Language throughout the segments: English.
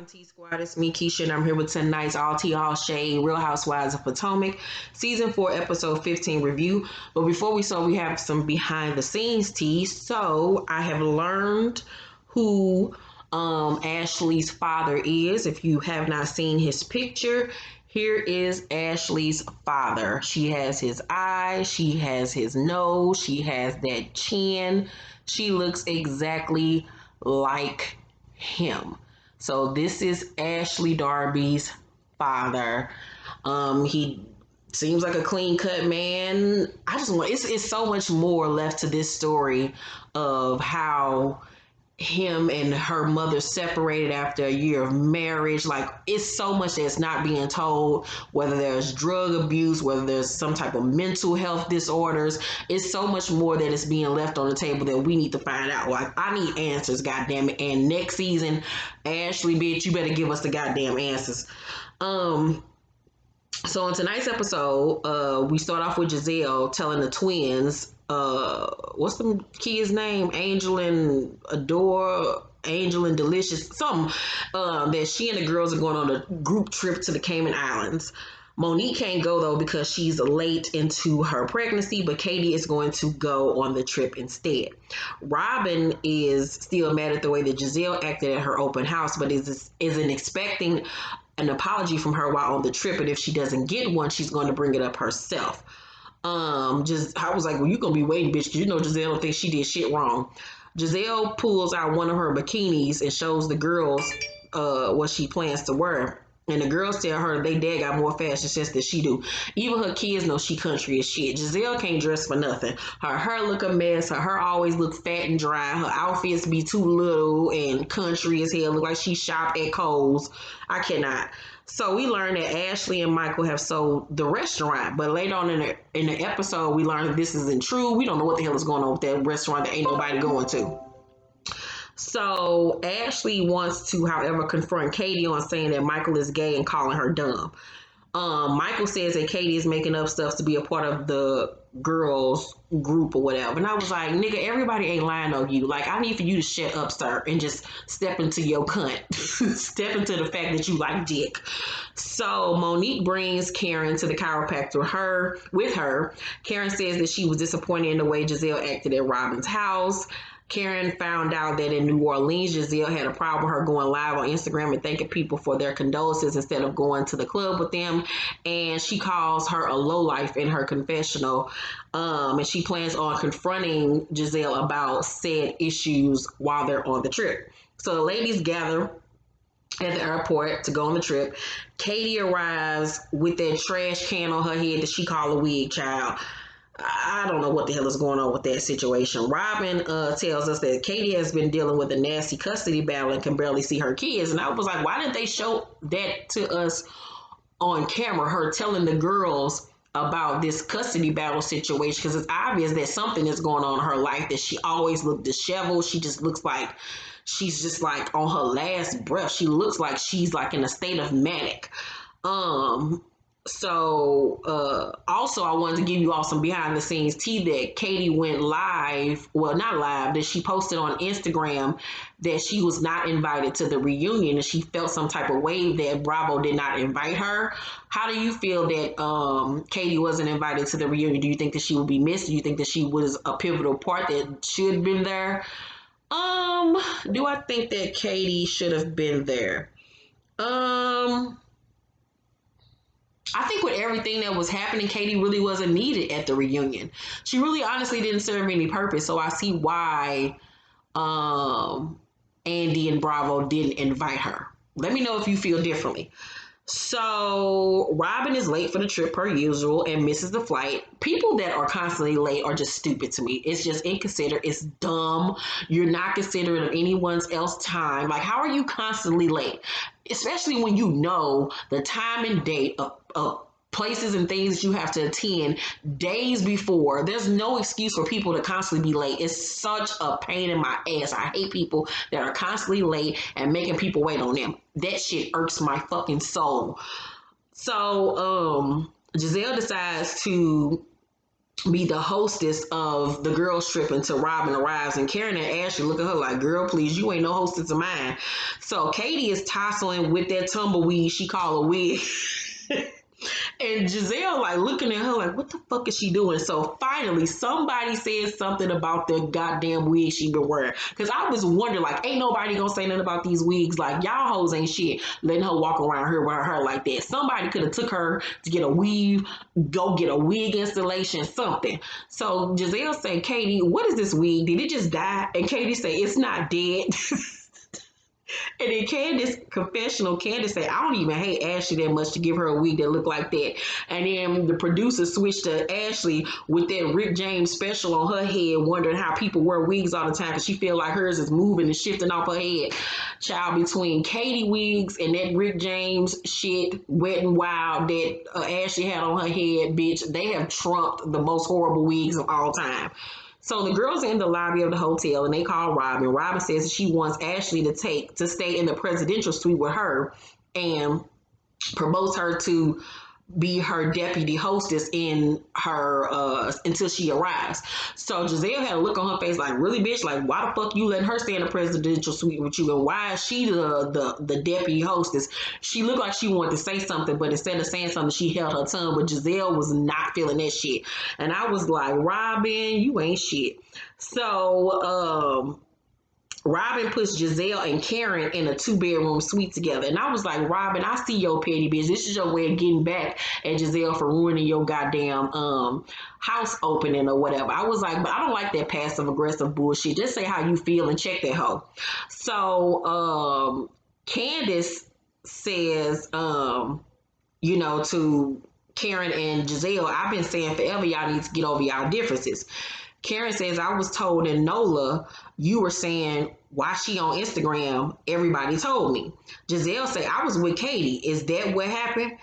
T Squad, it's me, Keisha, and I'm here with tonight's All Tea, All Shade, Real Housewives of Potomac, Season 4, Episode 15 review. But before we start, we have some behind the scenes tea. So, I have learned who Ashley's father is. If you have not seen his picture, here is Ashley's father. She has his eyes, she has his nose, she has that chin. She looks exactly like him. So this is Ashley Darby's father. He seems like a clean cut man. I just want it's so much more left to this story of how him and her mother separated after a year of marriage. Like, it's so much that's not being told, whether there's drug abuse, whether there's some type of mental health disorders. It's so much more that is being left on the table that we need to find out. Like, I need answers, goddamn it. And next season, Ashley, bitch, you better give us the goddamn answers. So in tonight's episode, we start off with Gizelle telling the twins, what's the kid's name? Angel and Adore, Angel and Delicious, something, that she and the girls are going on a group trip to the Cayman Islands. Monique can't go though because she's late into her pregnancy, but Katie is going to go on the trip instead. Robyn is still mad at the way that Gizelle acted at her open house, but isn't expecting an apology from her while on the trip, and if she doesn't get one, she's going to bring it up herself. I was like, well, you gonna be waiting, bitch, because you know Gizelle don't think she did shit wrong. Gizelle pulls out one of her bikinis and shows the girls what she plans to wear. And the girls tell her they dad got more fashion sense than she do. Even her kids know she country as shit. Gizelle can't dress for nothing. Her hair look a mess. Her hair always look fat and dry. Her outfits be too little and country as hell. Look like she shopped at Kohl's. I cannot. So we learned that Ashley and Michael have sold the restaurant, but later on in the episode, we learned that this isn't true. We don't know what the hell is going on with that restaurant that ain't nobody going to. So Ashley wants to, however, confront Katie on saying that Michael is gay and calling her dumb. Michael says that Katie is making up stuff to be a part of the girls group or whatever. And I was like, nigga, everybody ain't lying on you. Like, I need for you to shut up, sir, and just step into your cunt. Step into the fact that you like dick. So Monique brings Karen to the chiropractor with her. Karen says that she was disappointed in the way Gizelle acted at Robyn's house. Karen found out that in New Orleans, Gizelle had a problem with her going live on Instagram and thanking people for their condolences instead of going to the club with them. And she calls her a lowlife in her confessional. And she plans on confronting Gizelle about said issues while they're on the trip. So the ladies gather at the airport to go on the trip. Katie arrives with that trash can on her head that she called a wig, child. I don't know what the hell is going on with that situation. Robyn tells us that Katie has been dealing with a nasty custody battle and can barely see her kids. And I was like, why didn't they show that to us on camera, her telling the girls about this custody battle situation? Because it's obvious that something is going on in her life, that she always looked disheveled. She just looks like she's just like on her last breath. She looks like she's like in a state of manic. Also, I wanted to give you all some behind the scenes tea that Katie went live, well, not live, that she posted on Instagram that she was not invited to the reunion and she felt some type of way that Bravo did not invite her. How do you feel that Katie wasn't invited to the reunion? Do you think that she would be missed? Do you think that she was a pivotal part that should have been there? Do I think that Katie should have been there? I think with everything that was happening, Katie really wasn't needed at the reunion. She really honestly didn't serve any purpose. So I see why Andy and Bravo didn't invite her. Let me know if you feel differently. So Robyn is late for the trip per usual and misses the flight. People that are constantly late are just stupid to me. It's just inconsiderate. It's dumb. You're not considerate of anyone else's time. Like, how are you constantly late? Especially when you know the time and date of places and things that you have to attend days before. There's no excuse for people to constantly be late. It's such a pain in my ass. I hate people that are constantly late and making people wait on them. That shit irks my fucking soul. So Gizelle decides to be the hostess of the girls trip until Robyn arrives. And Karen and Ashley look at her like, girl, please, you ain't no hostess of mine. So Katie is tussling with that tumbleweed she call a wig. And Gizelle like looking at her like, what the fuck is she doing? So finally somebody said something about the goddamn wig she been wearing. Cause I was wondering like, ain't nobody gonna say nothing about these wigs. Like y'all hoes ain't shit letting her walk around here with her hair like that. Somebody could have took her to get a weave, go get a wig installation, something. So Gizelle say, Katie, what is this wig? Did it just die? And Katie say, it's not dead. And then Candace said, I don't even hate Ashley that much to give her a wig that looked like that. And then the producer switched to Ashley with that Rick James special on her head, wondering how people wear wigs all the time because she feel like hers is moving and shifting off her head. Child, between Katie wigs and that Rick James shit, Wet and Wild, that Ashley had on her head, bitch, they have trumped the most horrible wigs of all time. So the girls are in the lobby of the hotel and they call Robyn. Robyn says that she wants Ashley to stay in the presidential suite with her and promotes her to be her deputy hostess in her until she arrives. So Gizelle had a look on her face like, really, bitch? Like, why the fuck you letting her stay in the presidential suite with you? And why is she the deputy hostess? She looked like she wanted to say something, but instead of saying something, she held her tongue. But Gizelle was not feeling that shit. And I was like, Robyn, you ain't shit. So Robyn puts Gizelle and Karen in a 2-bedroom suite together. And I was like, Robyn, I see your petty bitch. This is your way of getting back at Gizelle for ruining your goddamn house opening or whatever. I was like, but I don't like that passive aggressive bullshit. Just say how you feel and check that hoe. So Candace says, you know, to Karen and Gizelle, I've been saying forever y'all need to get over y'all differences. Karen says, I was told in NOLA, you were saying, why she on Instagram? Everybody told me. Gizelle said, I was with Katie. Is that what happened?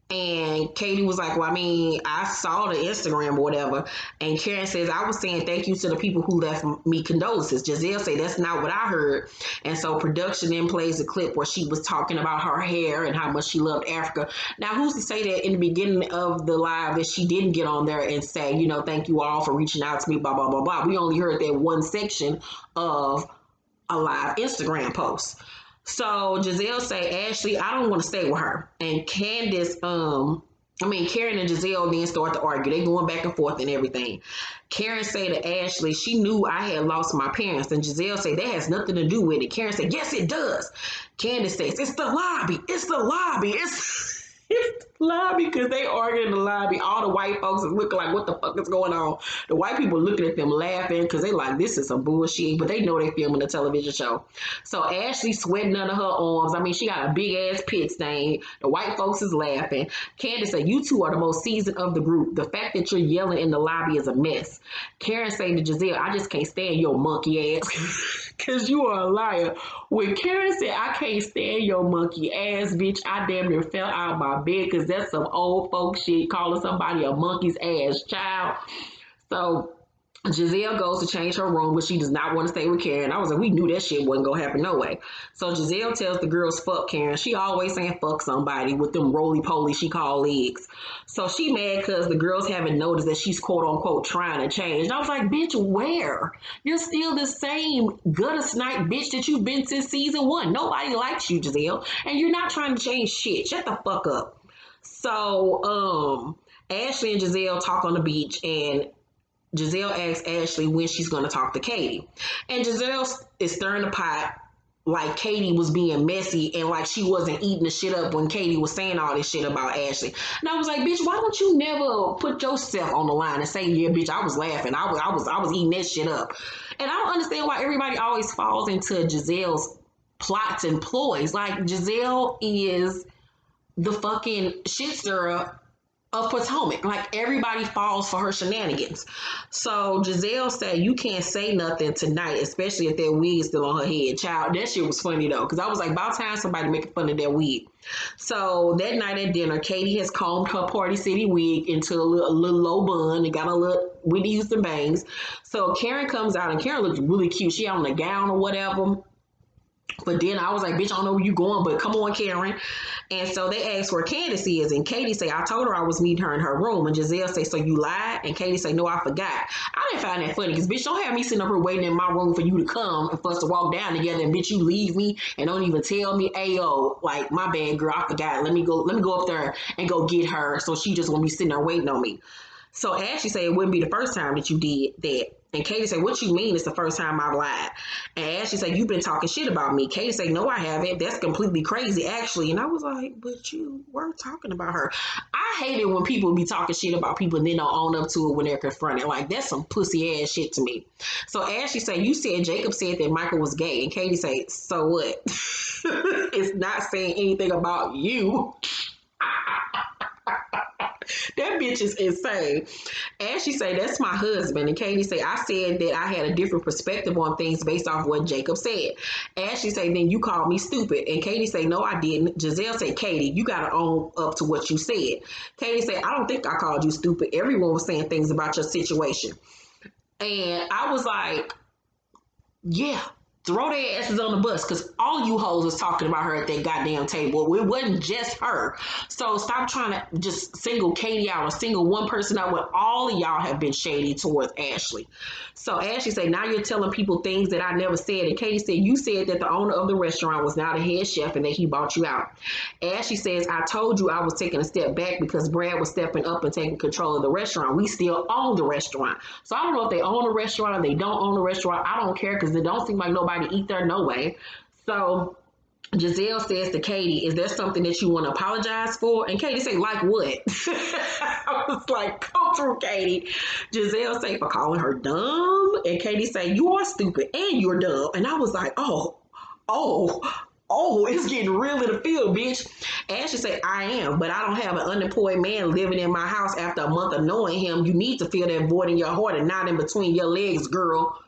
And Katie was like, well, I mean, I saw the Instagram or whatever. And Karen says, I was saying thank you to the people who left me condolences. Giselle said, that's not what I heard. And so production then plays a clip where she was talking about her hair and how much she loved Africa. Now, who's to say that in the beginning of the live that she didn't get on there and say, you know, thank you all for reaching out to me, blah, blah, blah, blah. We only heard that one section of a live Instagram post. So Gizelle say, Ashley, I don't want to stay with her. And Karen and Gizelle then start to argue. They going back and forth and everything. Karen say to Ashley, she knew I had lost my parents. And Gizelle say, that has nothing to do with it. Karen said, yes, it does. Candace says, it's the lobby. It's the lobby. It's the lobby, because they arguing in the lobby. All the white folks is looking like, what the fuck is going on? The white people looking at them laughing because they like, this is some bullshit, but they know they filming a television show. So Ashley sweating under her arms. I mean, she got a big ass pit stain. The white folks is laughing. Candace said, you two are the most seasoned of the group. The fact that you're yelling in the lobby is a mess. Karen said to Gizelle, I just can't stand your monkey ass because you are a liar. When Karen said, I can't stand your monkey ass, bitch, I damn near fell out of my bed because that's some old folk shit, calling somebody a monkey's ass child. So Gizelle goes to change her room, but she does not want to stay with Karen. I was like, we knew that shit wasn't gonna happen no way. So Gizelle tells the girls, fuck Karen. She always saying fuck somebody with them roly-poly she call legs. So she mad because the girls haven't noticed that she's quote unquote trying to change. And I was like, bitch, where? You're still the same gutter snipe bitch that you've been since season 1. Nobody likes you, Gizelle. And you're not trying to change shit. Shut the fuck up. So Ashley and Gizelle talk on the beach, and Gizelle asks Ashley when she's going to talk to Katie. And Gizelle is stirring the pot like Katie was being messy and like she wasn't eating the shit up when Katie was saying all this shit about Ashley. And I was like, bitch, why don't you never put yourself on the line and say, yeah, bitch, I was laughing. I was eating that shit up. And I don't understand why everybody always falls into Giselle's plots and ploys. Like, Gizelle is the fucking shit stirrer of Potomac. Like, everybody falls for her shenanigans. So Gizelle said, you can't say nothing tonight, especially if that wig is still on her head. Child, that shit was funny though, because I was like, about time somebody making fun of that wig. So that night at dinner, Katie has combed her Party City wig into a little low bun and got a little Whitney Houston bangs. So Karen comes out, and Karen looks really cute. She on a gown or whatever. But then I was like, bitch, I don't know where you going, but come on, Karen. And so they asked where Candace is, and Katie say, I told her I was meeting her in her room. And Gizelle say, so you lied? And Katie say, no, I forgot. I didn't find that funny, because bitch, don't have me sitting up here waiting in my room for you to come and for us to walk down together, and bitch, you leave me and don't even tell me, ayo, like, my bad, girl, I forgot. Let me go up there and go get her. So she just gonna be sitting there waiting on me. So Ashley said it wouldn't be the first time that you did that. And Katie said, what you mean it's the first time I've lied? And Ashley said, you've been talking shit about me. Katie said, no, I haven't. That's completely crazy, actually. And I was like, but you were talking about her. I hate it when people be talking shit about people and then don't own up to it when they're confronted. Like, that's some pussy ass shit to me. So Ashley said, you said Jacob said that Michael was gay. And Katie said, so what? It's not saying anything about you. That bitch is insane. Ashley say, that's my husband. And Katie say, I said that I had a different perspective on things based off what Jacob said. Ashley say, then you called me stupid. And Katie say, no, I didn't. Gizelle say, Katie, you got to own up to what you said. Katie say, I don't think I called you stupid. Everyone was saying things about your situation. And I was like, yeah. Throw their asses on the bus, because all you hoes was talking about her at that goddamn table. It wasn't just her. So stop trying to just single Katie out or single one person out when all of y'all have been shady towards Ashley. So Ashley said, now you're telling people things that I never said. And Katie said, you said that the owner of the restaurant was now the head chef and that he bought you out. Ashley says, I told you I was taking a step back because Brad was stepping up and taking control of the restaurant. We still own the restaurant. So I don't know if they own the restaurant or they don't own the restaurant. I don't care, because it don't seem like nobody eat there no way. So Gizelle says to Katie, is there something that you want to apologize for? And Katie say, like what? I was like, come through, Katie. Gizelle say, for calling her dumb. And Katie say, you are stupid and you're dumb. And I was like, oh, it's getting real in the field, bitch. Ashley say, I am, but I don't have an unemployed man living in my house after a month of knowing him. You need to feel that void in your heart and not in between your legs, girl.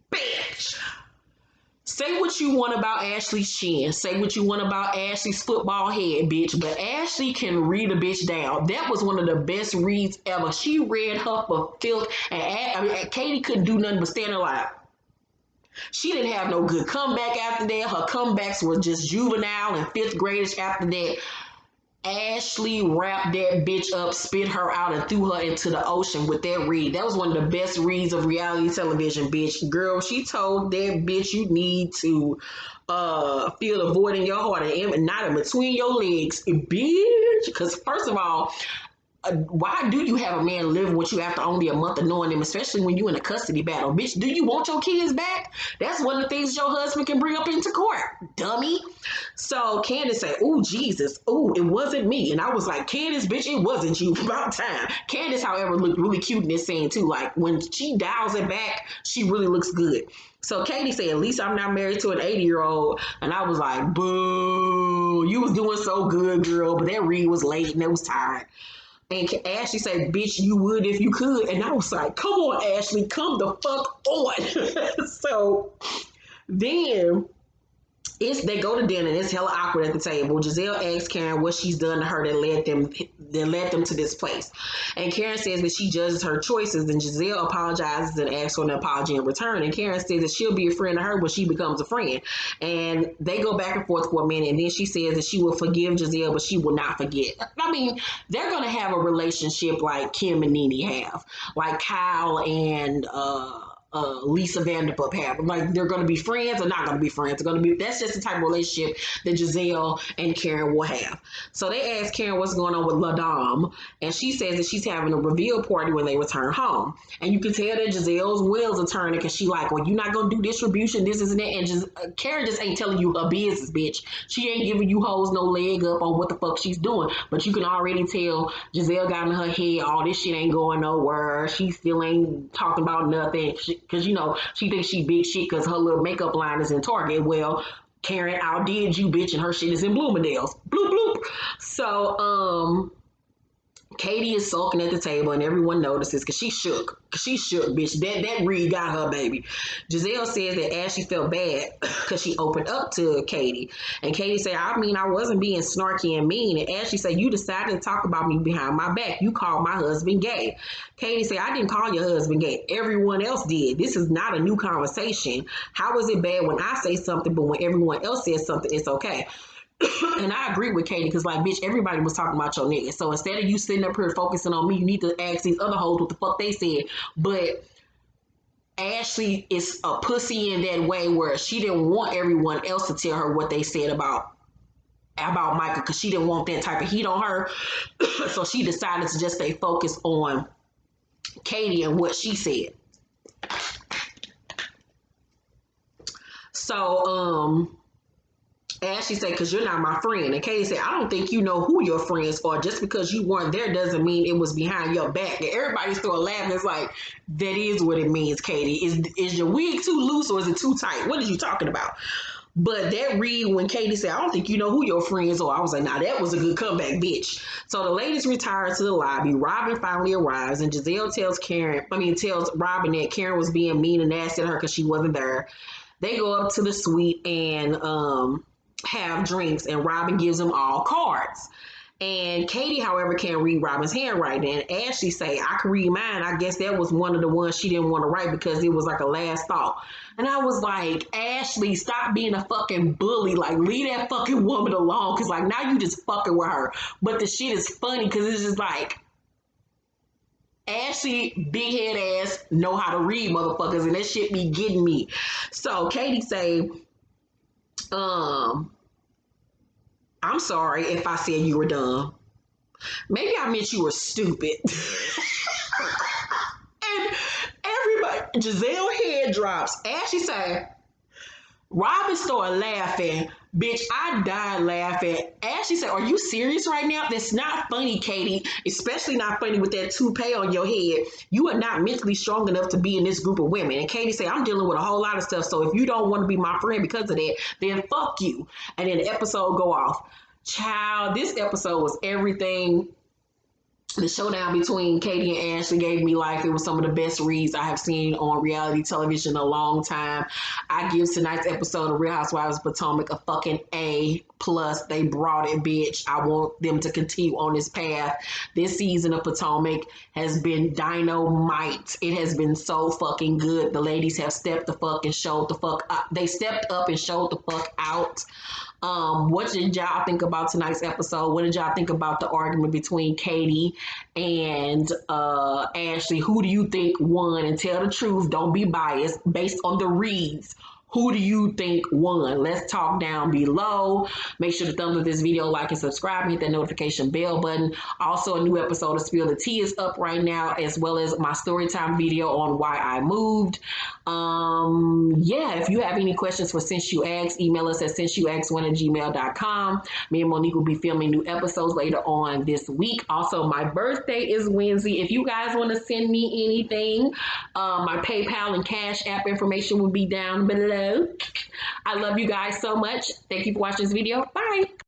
Bitch. Say what you want about Ashley's chin. Say what you want about Ashley's football head, bitch. But Ashley can read a bitch down. That was one of the best reads ever. She read her for filth. And Katie couldn't do nothing but stand alive. She didn't have no good comeback after that. Her comebacks were just juvenile and fifth gradish after that. Ashley wrapped that bitch up, spit her out, and threw her into the ocean with that read. That was one of the best reads of reality television, bitch. Girl, she told that bitch you need to feel the void in your heart and not in between your legs, bitch. Because first of all, why do you have a man living with you after only a month of knowing him, especially when you in a custody battle? Bitch, do you want your kids back? That's one of the things your husband can bring up into court, dummy. So Candace said, oh, Jesus, oh, it wasn't me. And I was like, Candace, bitch, it wasn't you. About time. Candace, however, looked really cute in this scene, too. Like, when she dials it back, she really looks good. So Katie said, at least I'm not married to an 80-year-old. And I was like, boo, you was doing so good, girl. But that read was late and it was tired. And Ashley said, bitch, you would if you could. And I was like, come on, Ashley, come the fuck on. So then they go to dinner and it's hella awkward at the table. Gizelle asks Karen what she's done to her that led them to this place. And Karen says that she judges her choices, and Gizelle apologizes and asks for an apology in return. And Karen says that she'll be a friend to her when she becomes a friend. And they go back and forth for a minute, and then she says that she will forgive Gizelle, but she will not forget. I mean, they're going to have a relationship like Kim and Nene have, like Kyle and Lisa Vanderpump have. Like, they're going to be friends or not going to be friends. That's just the type of relationship that Gizelle and Karen will have. So they ask Karen what's going on with La Dame, and she says that she's having a reveal party when they return home. And you can tell that Giselle's wheels are turning because she like, well, you're not going to do distribution, this and that. And Karen just ain't telling you her business, bitch. She ain't giving you hoes no leg up on what the fuck she's doing. But you can already tell Gizelle got in her head, all this shit ain't going nowhere. She still ain't talking about nothing. Because, you know, she thinks she big shit because her little makeup line is in Target. Well, Karen outdid you, bitch, and her shit is in Bloomingdale's. Bloop, bloop. So, Katie is sulking at the table and everyone notices because she shook. She shook, bitch. That read got her, baby. Gizelle says that Ashley felt bad because she opened up to Katie. And Katie said, I mean, I wasn't being snarky and mean. And Ashley said, you decided to talk about me behind my back. You called my husband gay. Katie said, I didn't call your husband gay. Everyone else did. This is not a new conversation. How is it bad when I say something, but when everyone else says something, it's okay? And I agree with Katie because, like, bitch, everybody was talking about your nigga. So instead of you sitting up here focusing on me, you need to ask these other hoes what the fuck they said. But Ashley is a pussy in that way where she didn't want everyone else to tell her what they said about Michael because she didn't want that type of heat on her. So she decided to just stay focused on Katie and what she said. So, Ashley said, because you're not my friend. And Katie said, I don't think you know who your friends are. Just because you weren't there doesn't mean it was behind your back. And everybody started laughing. It's like, that is what it means, Katie. Is your wig too loose or is it too tight? What are you talking about? But that read when Katie said, I don't think you know who your friends are. I was like, nah, that was a good comeback, bitch. So the ladies retire to the lobby. Robyn finally arrives and Gizelle tells Robyn that Karen was being mean and nasty to her because she wasn't there. They go up to the suite and have drinks, and Robyn gives them all cards. And Katie, however, can't read Robyn's handwriting. And Ashley say, I can read mine. I guess that was one of the ones she didn't want to write because it was like a last thought. And I was like, Ashley, stop being a fucking bully. Like, leave that fucking woman alone. Because, like, now you just fucking with her. But the shit is funny because it's just like, Ashley, big head ass, know how to read, motherfuckers. And that shit be getting me. So Katie say, I'm sorry if I said you were dumb. Maybe I meant you were stupid. And everybody, Gizelle head drops. Ashley said, Robyn started laughing. Bitch, I died laughing. Ashley said, are you serious right now? That's not funny, Katie. Especially not funny with that toupee on your head. You are not mentally strong enough to be in this group of women. And Katie said, I'm dealing with a whole lot of stuff. So if you don't want to be my friend because of that, then fuck you. And then the episode go off. Child, this episode was everything. The showdown between Katie and Ashley gave me life. It was some of the best reads I have seen on reality television in a long time. I give tonight's episode of Real Housewives of Potomac a fucking A+. They brought it, bitch. I want them to continue on this path. This season of Potomac has been dynamite. It has been so fucking good. The ladies have stepped the fuck and showed the fuck up. They stepped up and showed the fuck out. What did y'all think about tonight's episode? What did y'all think about the argument between Katie and Ashley? Who do you think won? And tell the truth. Don't be biased based on the reads. Who do you think won? Let's talk down below. Make sure to thumbs up this video, like and subscribe, and hit that notification bell button. Also, a new episode of Spill the Tea is up right now, as well as my storytime video on why I moved. Yeah, if you have any questions for Since You Asked, email us at since-you-asked1@gmail.com. Me and Monique will be filming new episodes later on this week. Also, my birthday is Wednesday. If you guys want to send me anything, my PayPal and Cash App information will be down below. I love you guys so much. Thank you for watching this video. Bye.